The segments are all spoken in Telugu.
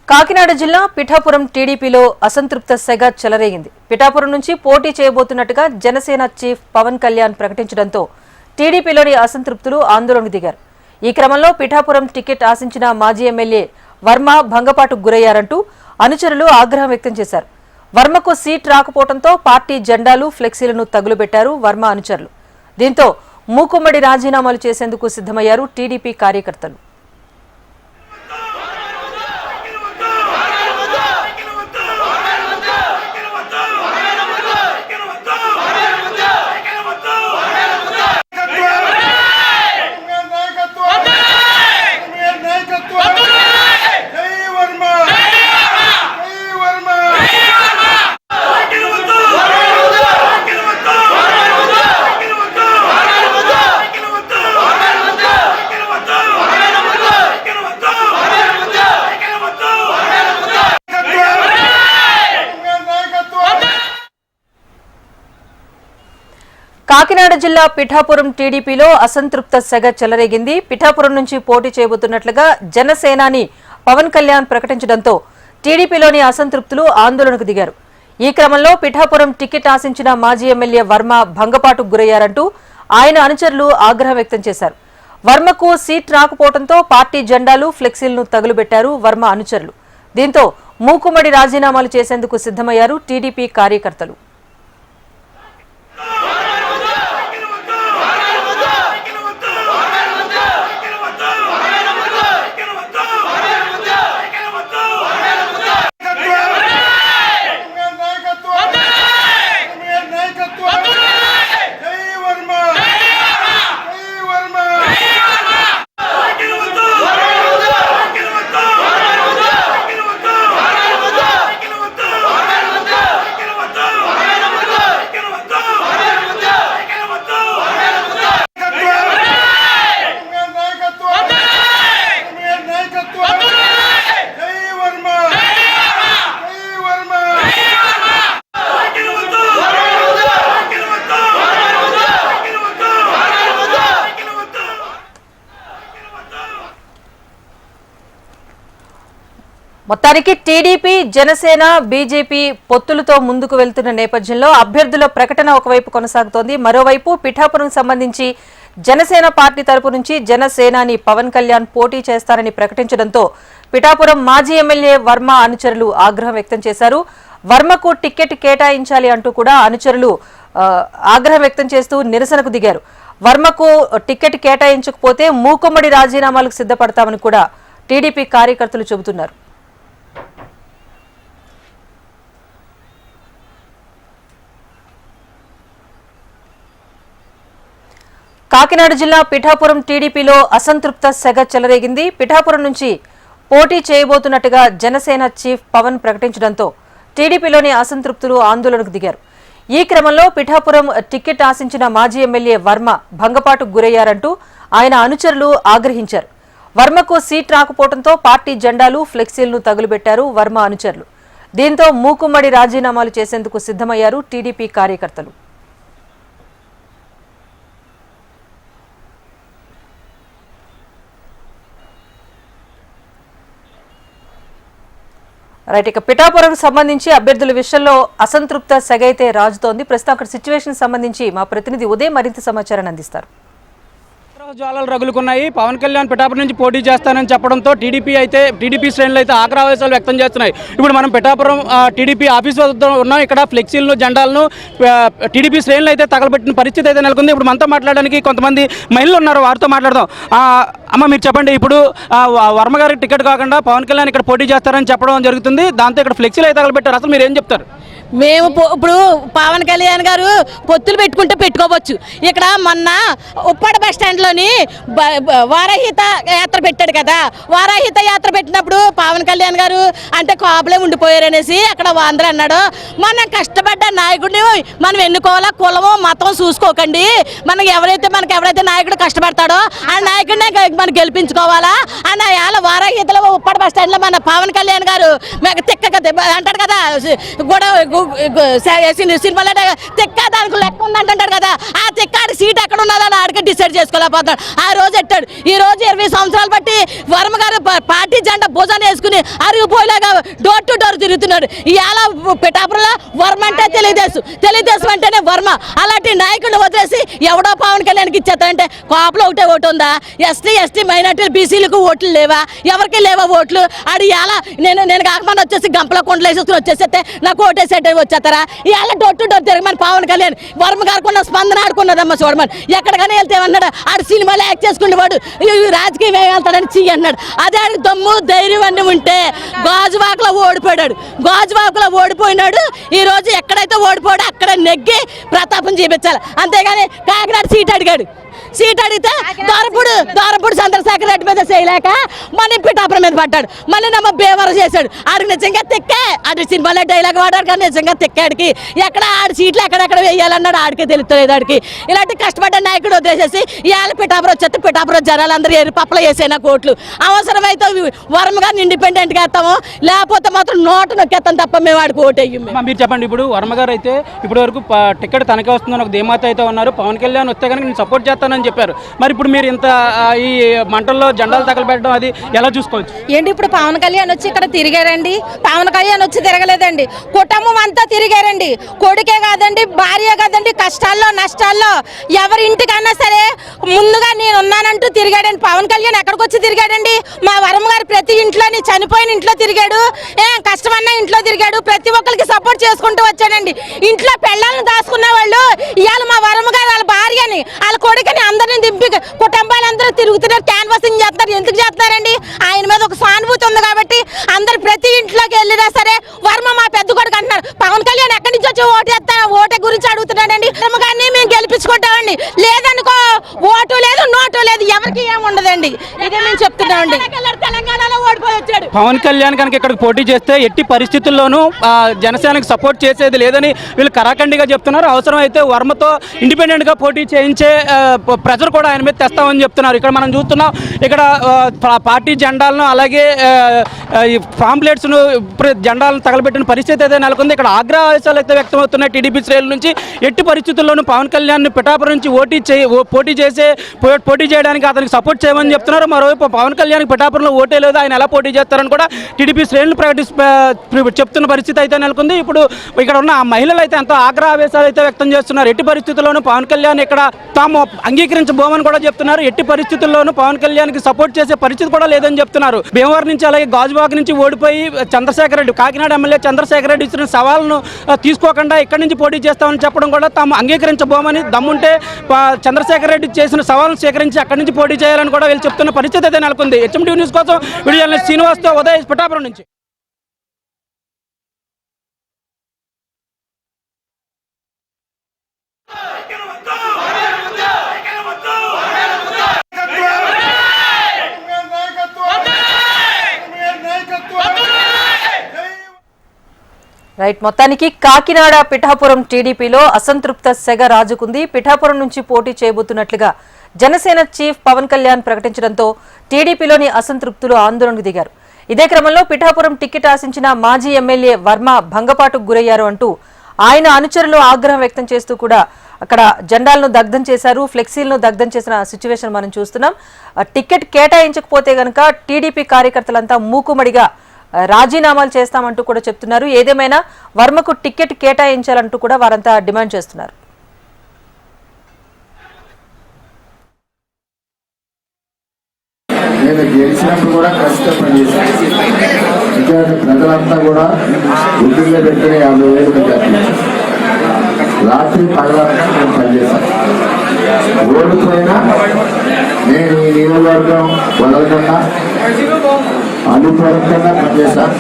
కాకినాడ జిల్లా పిఠాపురం టీడీపీలో అసంతృప్త సెగ చెలరేగింది. పిఠాపురం నుంచి పోటీ చేయబోతున్నట్టుగా జనసేన చీఫ్ పవన్ కళ్యాణ్ ప్రకటించడంతో టీడీపీలోని అసంతృప్తులు ఆందోళనకు దిగారు. ఈ క్రమంలో పిఠాపురం టికెట్ ఆశించిన మాజీ ఎమ్మెల్యే వర్మ భంగపాటుకు గురయ్యారంటూ అనుచరులు ఆగ్రహం వ్యక్తం చేశారు. వర్మకు సీట్ రాకపోవడంతో పార్టీ జెండాలు, ఫ్లెక్సీలను తగులుబెట్టారు వర్మ అనుచరులు. దీంతో మూకుమ్మడి రాజీనామాలు చేసేందుకు సిద్ధమయ్యారు టీడీపీ కార్యకర్తలు. కాకినాడ జిల్లా పిఠాపురం టీడీపీలో అసంతృప్త సెగ చెలరేగింది. పిఠాపురం నుంచి పోటీ చేయబోతున్నట్లుగా జనసేనాని పవన్ కళ్యాణ్ ప్రకటించడంతో టీడీపీలోని అసంతృప్తులు ఆందోళనకు దిగారు. ఈ క్రమంలో పిఠాపురం టికెట్ ఆశించిన మాజీ ఎమ్మెల్యే వర్మ భంగపాటుకు గురయ్యారంటూ ఆయన అనుచరులు ఆగ్రహం వ్యక్తం చేశారు. వర్మకు సీట్ రాకపోవడంతో పార్టీ జెండాలు, ఫ్లెక్సీలను తగులుబెట్టారు వర్మ అనుచరులు. దీంతో మూకుమ్మడి రాజీనామాలు చేసేందుకు సిద్ధమయ్యారు టీడీపీ కార్యకర్తలు. మొత్తానికి టీడీపీ, జనసేన, బీజేపీ పొత్తులతో ముందుకు వెళ్తున్న నేపథ్యంలో అభ్యర్థుల ప్రకటన ఒకవైపు కొనసాగుతోంది. మరోవైపు పిఠాపురం సంబంధించి జనసేన పార్టీ తరపు నుంచి జనసేనాని పవన్ కళ్యాణ్ పోటీ చేస్తారని ప్రకటించడంతో పిఠాపురం మాజీ ఎమ్మెల్యే వర్మ అనుచరులు ఆగ్రహం వ్యక్తం చేశారు. వర్మకు టికెట్ కేటాయించాలి అంటూ కూడా అనుచరులు ఆగ్రహం వ్యక్తం చేస్తూ నిరసనకు దిగారు. వర్మకు టికెట్ కేటాయించకపోతే మూకుమ్మడి రాజీనామాలకు సిద్ధపడతామని కూడా టీడీపీ కార్యకర్తలు చెబుతున్నారు. కాకినాడ జిల్లా పిఠాపురం టీడీపీలో అసంతృప్త సెగ చెలరేగింది. పిఠాపురం నుంచి పోటీ చేయబోతున్నట్టుగా జనసేన చీఫ్ పవన్ ప్రకటించడంతో టీడీపీలోని అసంతృప్తులు ఆందోళనకు దిగారు. ఈ క్రమంలో పిఠాపురం టికెట్ ఆశించిన మాజీ ఎమ్మెల్యే వర్మ భంగపాటుకు గురయ్యారంటూ ఆయన అనుచరులు ఆగ్రహించారు. వర్మకు సీట్ రాకపోవడంతో పార్టీ జెండాలు, ఫ్లెక్సీలను తగులుబెట్టారు వర్మ అనుచరులు. దీంతో మూకుమ్మడి రాజీనామాలు చేసేందుకు సిద్ధమయ్యారు టీడీపీ కార్యకర్తలు. రైట్, ఇక పిఠాపురం సంబంధించి అభ్యర్థుల విషయంలో అసంతృప్త సెగ అయితే రాజుతోంది. ప్రస్తుతం అక్కడ సిచ్యువేషన్ సంబంధించి మా ప్రతినిధి ఉదయం మరింత సమాచారాన్ని అందిస్తారు. జ్వాలలు రగులుకున్నాయి. పవన్ కళ్యాణ్ పిఠాపురం నుంచి పోటీ చేస్తానని చెప్పడంతో టీడీపీ శ్రేణులు అయితే ఆగ్రహావేశాలు వ్యక్తం చేస్తున్నాయి. ఇప్పుడు మనం పిఠాపురం టీడీపీ ఆఫీస్ వద్ద ఉన్నాం. ఇక్కడ ఫ్లెక్సీలను, జెండాలను టీడీపీ శ్రేణులు అయితే తగలబెట్టిన పరిస్థితి అయితే నెలకొంది. ఇప్పుడు మనతో మాట్లాడడానికి కొంతమంది మహిళలు ఉన్నారు, వారితో మాట్లాడదాం. అమ్మ, మీరు చెప్పండి, ఇప్పుడు వర్మ గారికి టికెట్ కాకుండా పవన్ కళ్యాణ్ ఇక్కడ పోటీ చేస్తారని చెప్పడం జరుగుతుంది. దాంతో ఇక్కడ ఫ్లెక్సీలు అయితే తగలబెట్టారు. అసలు మీరు ఏం చెప్తారు? మేము ఇప్పుడు పవన్ కళ్యాణ్ గారు పొత్తులు పెట్టుకుంటే పెట్టుకోవచ్చు. ఇక్కడ మొన్న ఉప్పాడ బస్ స్టాండ్లోని వారాహిత యాత్ర పెట్టాడు కదా, వారాహిత యాత్ర పెట్టినప్పుడు పవన్ కళ్యాణ్ గారు అంటే కాపులే ఉండిపోయారనేసి అక్కడ అందరూ అన్నాడు. మనం కష్టపడ్డ నాయకుడిని మనం ఎన్నుకోవాలా, కులము మతం చూసుకోకండి. మనకి ఎవరైతే నాయకుడు కష్టపడతాడో ఆ నాయకుడిని మనం గెలిపించుకోవాలా అన్న వారాహితలో ఉప్పాడ బస్ స్టాండ్లో మన పవన్ కళ్యాణ్ గారు తిక్క అంటాడు కదా, సినిమాలో తిక్క దానికి లెక్క ఉందంటాడు కదా, ఆ తిక్కాడి సీట్ ఎక్కడ ఉన్నదని ఆడికే డిసైడ్ చేసుకోలేకపోతున్నాడు. ఆ రోజు ఎట్టాడు. ఈ రోజు 20 సంవత్సరాలు బట్టి వర్మ గారు పార్టీ జెండా భుజాన్ని వేసుకుని అరిగిపోయేలాగా డోర్ టు డోర్ తిరుగుతున్నాడు. ఇవాళ పిఠాపురంలో వర్మ అంటే తెలుగుదేశం అంటేనే వర్మ. అలాంటి నాయకుడిని వదిలేసి ఎవడో పవన్ కళ్యాణ్కి ఇచ్చేస్తాడంటే కాపులో ఒకటే ఓటు ఉందా? ఎస్టీ మైనార్టీ బీసీలకు ఓట్లు లేవా? ఎవరికి లేవా ఓట్లు? ఆడు ఇలా నేను కాకమంది వచ్చేసి గంపల కొండలు వేసేసుకుని వచ్చేస్తే నాకు ఓటేసేట వచ్చేస్తారా? ఇవాళ డోర్ టు డోర్ తిరగమని పవన్ కళ్యాణ్ వర్మ గారికి ఉన్న స్పందన ఆడుకున్నదమ్మా చూడమని. ఎక్కడికైనా వెళ్తే అన్నాడు ఆడు సినిమాలో యాక్ట్ చేసుకునేవాడు రాజకీయం ఏం వెళ్తాడని చెయ్యి అన్నాడు. అదే ఆడికి దమ్ము ధైర్యం అన్నీ ఉంటే గాజువాకలో ఓడిపోయినాడు. ఈ రోజు ఎక్కడైతే ఓడిపోయాడో అక్కడ నెగ్గి ప్రతాపం చూపించాలి. అంతేగాని కాకినాడ సీట్ అడిగితే దొరపూడి చంద్రశేఖర్ రెడ్డి మీద చేయలేక మళ్ళీ పిఠాపురం మీద పడ్డాడు. మళ్ళీ నమ్మ బేవర చేశాడు. ఆడికి నిజంగా తిక్కే ఆడి సినిమాలో డైలాగ్ వాడాడు కానీ నిజంగా తిక్కాడికి ఎక్కడ ఆడి సీట్లు ఎక్కడెక్కడ వేయాలన్నాడు ఆడికే తెలుస్తలేదు. ఆడికి ఇలాంటి కష్టపడ్డ నాయకుడు వదిలేసేసి ఇవాళ పిఠాపురం వచ్చేస్తే పిఠాపురం జనాలందరూ పప్పల వేసేనా కోట్లు. అవసరమైతే వర్మ గారిని ఇండిపెండెంట్గా వేస్తాము, లేకపోతే మాత్రం నోటు నొక్కేస్తాం తప్ప మేము ఆడికి ఓటేయం. మీరు చెప్పండి. ఇప్పుడు వర్మ గారు అయితే ఇప్పటి వరకు టికెట్ తనకే వస్తుందని ఒక ధీమాత అయితే ఉన్నారు. పవన్ కళ్యాణ్ వస్తే కనుక నేను సపోర్ట్ చేస్తానని చెప్పారు. మరి ఇప్పుడు మీరు ఇంత ఈ మంటల్లో జెండాలు తగలబెట్టడం అది ఎలా చూసుకోవచ్చు? ఏంటి ఇప్పుడు పవన్ కళ్యాణ్ వచ్చి ఇక్కడ తిరిగారండి? పవన్ కళ్యాణ్ వచ్చి తిరగలేదండి, కుటుంబం అంతా తిరిగారండి. కొడుకే కాదండి, భార్య కాదండి, కష్టాల్లో నష్టాల్లో ఎవరి ఇంటికన్నా సరే ముందుగా నేను ఉన్నానంటూ తిరిగాడండి. పవన్ కళ్యాణ్ ఎక్కడికి వచ్చి తిరిగాడండి? మా వర్మ గారు ప్రతి ఇంట్లోని చనిపోయిన ఇంట్లో తిరిగాడు, కష్టమన్న ఇంట్లో తిరిగాడు, ప్రతి ఒక్కరికి సపోర్ట్ చేసుకుంటూ వచ్చాడండి. ఇంట్లో పెళ్ళాలను దాచుకున్న వాళ్ళు ఇవాళ మా వర్మ గారు వాళ్ళ భార్యని వాళ్ళ కొడుకుని అందరిని దింపి కుటుంబాలందరూ తిరుగుతున్నారు, క్యాన్వాసింగ్ చేస్తారు. ఎందుకు చేస్తున్నారండి? ఆయన మీద ఒక సానుభూతి ఉంది కాబట్టి అందరు ప్రతి ఇంట్లోకి వెళ్ళినా సరే వర్మ మా పెద్ద కొడుకు అంటున్నారు. పవన్ కళ్యాణ్ ఎక్కడి నుంచి వచ్చి ఓటే గురించి అడుగుతున్నాడండి. వర్మ గారిని మేము గెలిపించుకుంటామండి. లేదనుకో ఓటు లేదు నోటు లేదు, ఎవరికి ఏముండదండి. ఇదే మేము చెప్తున్నామండి. తెలంగాణలో ఓడిపోయి వచ్చాడు పవన్ కళ్యాణ్ కనుక ఇక్కడికి పోటీ చేస్తే ఎట్టి పరిస్థితుల్లోనూ జనసేనకు సపోర్ట్ చేసేది లేదని వీళ్ళు కరాఖండిగా చెప్తున్నారు. అవసరమైతే వర్మతో ఇండిపెండెంట్గా పోటీ చేయించే ప్రెజర్ కూడా ఆయన మీద తెస్తామని చెప్తున్నారు. ఇక్కడ మనం చూస్తున్నాం, ఇక్కడ పార్టీ జెండాలను అలాగే పాంప్లెట్స్ను జెండాలను తగలబెట్టిన పరిస్థితి అయితే నెలకొంది. ఇక్కడ ఆగ్రహావేశాలు అయితే వ్యక్తమవుతున్నాయి టీడీపీ శ్రేణుల నుంచి. ఎట్టి పరిస్థితుల్లోనూ పవన్ కళ్యాణ్ పిఠాపురం నుంచి పోటీ చేయడానికి అతనికి సపోర్ట్ చేయమని చెప్తున్నారు. మరోవైపు పవన్ కళ్యాణ్ పిఠాపురంలో ఓటే లేదు, ఆయన ఎలా పోటీ చేస్తారని కూడా టీడీపీ శ్రేణులు చెప్తున్న పరిస్థితి అయితే నెలకొంది. ఇప్పుడు ఇక్కడ ఉన్న మహిళలు అయితే ఎంతో ఆగ్రహావేశాలు అయితే వ్యక్తం చేస్తున్నారు. ఎట్టి పరిస్థితుల్లోనూ పవన్ కళ్యాణ్ ఇక్కడ తాము అంగీకరించబోమని కూడా చెప్తున్నారు. ఎట్టి పరిస్థితుల్లోనూ పవన్ కళ్యాణ్కి సపోర్ట్ చేసే పరిస్థితి కూడా లేదని చెప్తున్నారు. భీమవరం నుంచి అలాగే గాజువాక నుంచి ఓడిపోయి చంద్రశేఖర్ రెడ్డి, కాకినాడ ఎమ్మెల్యే చంద్రశేఖర్ రెడ్డి ఇచ్చిన సవాళ్ళను తీసుకోకుండా ఇక్కడి నుంచి పోటీ చేస్తామని చెప్పడం కూడా తాము అంగీకరించబోమని, దమ్ముంటే చంద్రశేఖర్ రెడ్డి చేసిన సవాళ్ళను స్వీకరించి అక్కడి నుంచి పోటీ చేయాలని కూడా వీళ్ళు చెప్తున్న పరిస్థితి అయితే నెలకొంది. హెచ్ఎండి న్యూస్ కోసం వీడియో శ్రీనివాస్తో ఉదయ్, పిఠాపురం నుంచి. రైట్, మొత్తానికి కాకినాడ పిఠాపురం టీడీపీలో అసంతృప్త సెగ రాజుకుంది. పిఠాపురం నుంచి పోటీ చేయబోతున్నట్లుగా జనసేన చీఫ్ పవన్ కళ్యాణ్ ప్రకటించడంతో టీడీపీలోని అసంతృప్తులు ఆందోళనకు దిగారు. ఇదే క్రమంలో పిఠాపురం టికెట్ ఆశించిన మాజీ ఎమ్మెల్యే వర్మ భంగపాటుకు గురయ్యారు అంటూ ఆయన అనుచరులు ఆగ్రహం వ్యక్తం చేస్తూ కూడా అక్కడ జెండాలను దగ్ధం చేశారు, ఫ్లెక్సీలను దగ్ధం చేసిన సిచ్యువేషన్ మనం చూస్తున్నాం. టికెట్ కేటాయించకపోతే గనక టీడీపీ కార్యకర్తలంతా మూకుమడిగా రాజీనామాలు చేస్తామంటూ కూడా చెప్తున్నారు. ఏదేమైనా వర్మకు టికెట్ కేటాయించాలంటూ కూడా వారంతా డిమాండ్ చేస్తున్నారు. నేను గెలిచినప్పుడు కూడా కష్టపడి ప్రజలంతా కూడా ఉద్యోగంలో పెట్టిన 50,000 రాత్రి పగలంతా నేను పనిచేశాను. ఓడిపోయినా నేను ఈ నియోజకవర్గం వదలకుండా అనుపూర్వకంగా పనిచేశాను.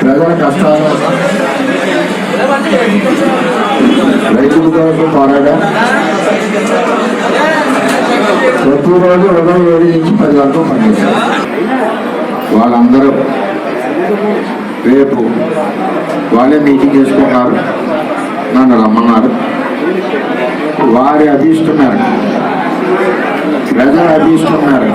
ప్రజల కష్టాలు రైతుల కోసం పోరాడా. ప్రతిరోజు ఉదయం 7 నుంచి 10 వరకు పనిచేశారు. వాళ్ళందరూ రేపు వాళ్ళే మీటింగ్ చేసుకున్నారు, నన్ను రమ్మన్నారు. వారి అభిష్టన్నారు, ప్రజలు అభిష్టన్నారు.